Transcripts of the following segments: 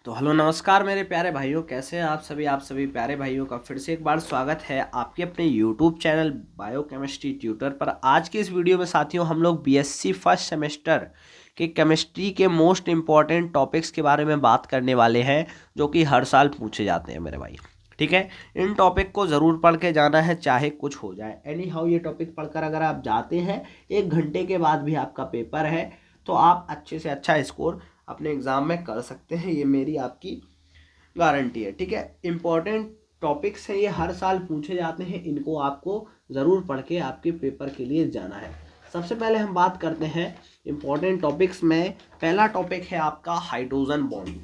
तो हेलो नमस्कार मेरे प्यारे भाइयों, कैसे हैं आप सभी प्यारे भाइयों का फिर से एक बार स्वागत है आपके अपने यूट्यूब चैनल बायोकेमिस्ट्री ट्यूटर पर। आज के इस वीडियो में साथियों हम लोग बीएससी फर्स्ट सेमेस्टर के केमिस्ट्री के मोस्ट इम्पॉर्टेंट टॉपिक्स के बारे में बात करने वाले हैं, जो कि हर साल पूछे जाते हैं मेरे भाई। ठीक है, इन टॉपिक को ज़रूर पढ़ के जाना है, चाहे कुछ हो जाए। एनी हाउ ये टॉपिक पढ़कर अगर आप जाते हैं, 1 घंटे के बाद भी आपका पेपर है, तो आप अच्छे से अच्छा स्कोर अपने एग्ज़ाम में कर सकते हैं। ये मेरी आपकी गारंटी है। ठीक है, इम्पॉर्टेंट टॉपिक्स हैं, ये हर साल पूछे जाते हैं, इनको आपको ज़रूर पढ़ के आपके पेपर के लिए जाना है। सबसे पहले हम बात करते हैं इम्पॉर्टेंट टॉपिक्स में। पहला टॉपिक है आपका हाइड्रोजन बॉन्ड।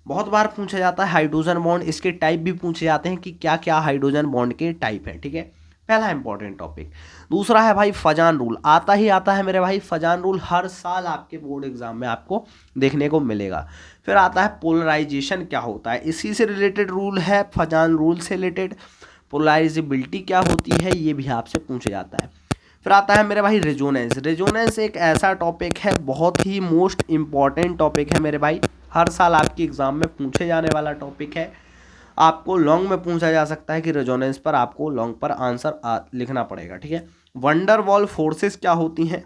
बहुत बार पूछा जाता है हाइड्रोजन बॉन्ड, इसके टाइप भी पूछे जाते हैं कि क्या क्या हाइड्रोजन बॉन्ड के टाइप हैं। ठीक है, पहला इंपॉर्टेंट टॉपिक। दूसरा है भाई फजान रूल, आता ही आता है मेरे भाई। फजान रूल हर साल आपके बोर्ड एग्जाम में आपको देखने को मिलेगा। फिर आता है पोलराइजेशन क्या होता है, इसी से रिलेटेड रूल है, फजान रूल से रिलेटेड। पोलराइजेबिलिटी क्या होती है, ये भी आपसे पूछा जाता है। फिर आता है मेरे भाई रेजोनेंस। रेजोनेंस एक ऐसा टॉपिक है, बहुत ही मोस्ट इम्पॉर्टेंट टॉपिक है मेरे भाई, हर साल आपके एग्जाम में पूछे जाने वाला टॉपिक है। आपको लॉन्ग में पूछा जा सकता है कि रेजोनेंस पर आपको लॉन्ग पर आंसर लिखना पड़ेगा। ठीक है, वंडरवॉल फोर्सेस क्या होती हैं।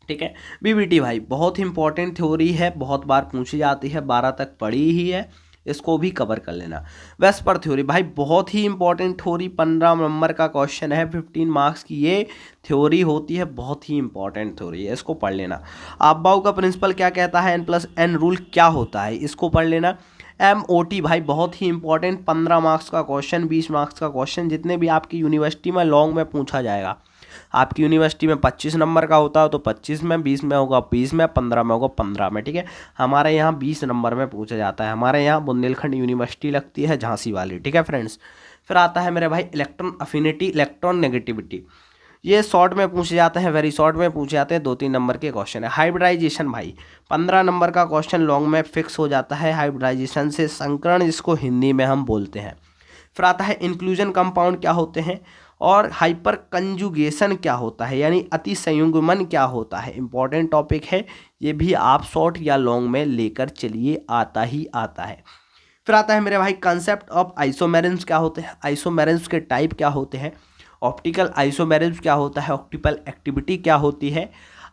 ठीक है, बीबीटी भाई बहुत ही इंपॉर्टेंट थ्योरी है, बहुत बार पूछी जाती है, 12 तक पढ़ी ही है, इसको भी कवर कर लेना। वेस्पर थ्योरी भाई बहुत ही इंपॉर्टेंट थ्योरी, 15 नंबर का क्वेश्चन है, 15 मार्क्स की ये थ्योरी होती है, बहुत ही इंपॉर्टेंट थ्योरी है, इसको पढ़ लेना। अबाउ का प्रिंसिपल क्या कहता है, N+N रूल क्या होता है, इसको पढ़ लेना। MOT भाई बहुत ही इंपॉर्टेंट, 15 मार्क्स का क्वेश्चन, 20 मार्क्स का क्वेश्चन, जितने भी आपकी यूनिवर्सिटी में लॉन्ग में पूछा जाएगा। आपकी यूनिवर्सिटी में 25 नंबर का होता है तो 25 में, 20 में होगा 20 में, 15 में होगा 15 में। ठीक है, हमारे यहाँ 20 नंबर में पूछा जाता है। हमारे यहाँ बुंदेलखंड यूनिवर्सिटी लगती है, झांसी वाली। ठीक है फ्रेंड्स, फिर आता है मेरे भाई इलेक्ट्रॉन अफिनिटी, इलेक्ट्रॉन नेगेटिविटी। ये शॉर्ट में पूछे जाते हैं, वेरी शॉर्ट में पूछे जाते हैं, 2-3 नंबर के क्वेश्चन है। हाइब्रिडाइजेशन भाई 15 नंबर का क्वेश्चन लॉन्ग में फिक्स हो जाता है। हाइब्रिडाइजेशन से संकरण, जिसको हिंदी में हम बोलते हैं। फिर आता है इंक्लूजन कंपाउंड क्या होते हैं, और हाइपर कंजुगेशन क्या होता है, यानी अति संयुग्मन क्या होता है। इंपॉर्टेंट टॉपिक है, ये भी आप शॉर्ट या लॉन्ग में लेकर चलिए, आता ही आता है। फिर आता है मेरे भाई कंसेप्ट ऑफ आइसोमेरिज्म क्या होते हैं, आइसोमेरिज्म के टाइप क्या होते हैं, ऑप्टिकल आइसोमेरिज्म क्या होता है, ऑप्टिकल एक्टिविटी क्या होती है,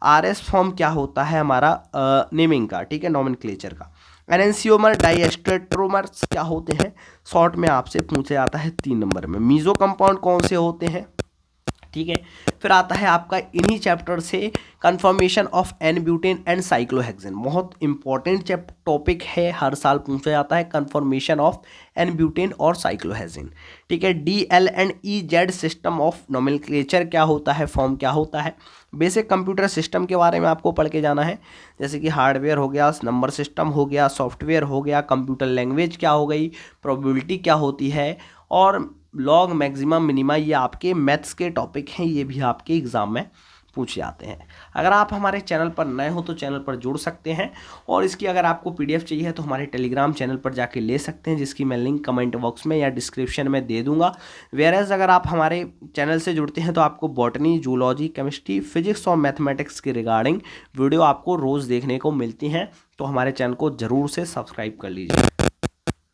RS फॉर्म क्या होता है हमारा नेमिंग का, ठीक है, नॉमेनक्लेचर का। एनेंसियोमर डाइएस्टेट्रोमर्स क्या होते हैं, शॉर्ट में आपसे पूछा जाता है 3 नंबर में। मीजो कंपाउंड कौन से होते हैं। ठीक है, फिर आता है आपका इन्हीं चैप्टर से conformation of N butane and cyclohexane, बहुत इंपॉर्टेंट टॉपिक है, हर साल पूछा जाता है, कन्फर्मेशन ऑफ एन ब्यूटेन और साइक्लोहेक्सेन। ठीक है, DL&EZ सिस्टम ऑफ नोमेनक्लेचर क्या होता है, फॉर्म क्या होता है। बेसिक कंप्यूटर सिस्टम के बारे में आपको पढ़ के जाना है, जैसे कि हार्डवेयर हो गया, नंबर सिस्टम हो गया, सॉफ्टवेयर हो गया, कंप्यूटर लैंग्वेज क्या हो गई, प्रोबेबिलिटी क्या होती है, और लॉग मैक्सिमम मिनिमा, ये आपके मैथ्स के टॉपिक हैं, ये भी आपके एग्ज़ाम में पूछे जाते हैं। अगर आप हमारे चैनल पर नए हो तो चैनल पर जुड़ सकते हैं, और इसकी अगर आपको PDF चाहिए तो हमारे टेलीग्राम चैनल पर जाके ले सकते हैं, जिसकी मैं लिंक कमेंट बॉक्स में या डिस्क्रिप्शन में दे दूंगा। वेयरएज अगर आप हमारे चैनल से जुड़ते हैं तो आपको बॉटनी, जूलॉजी, केमिस्ट्री, फिजिक्स और मैथमेटिक्स के रिगार्डिंग वीडियो आपको रोज़ देखने को मिलती हैं, तो हमारे चैनल को ज़रूर से सब्सक्राइब कर लीजिए।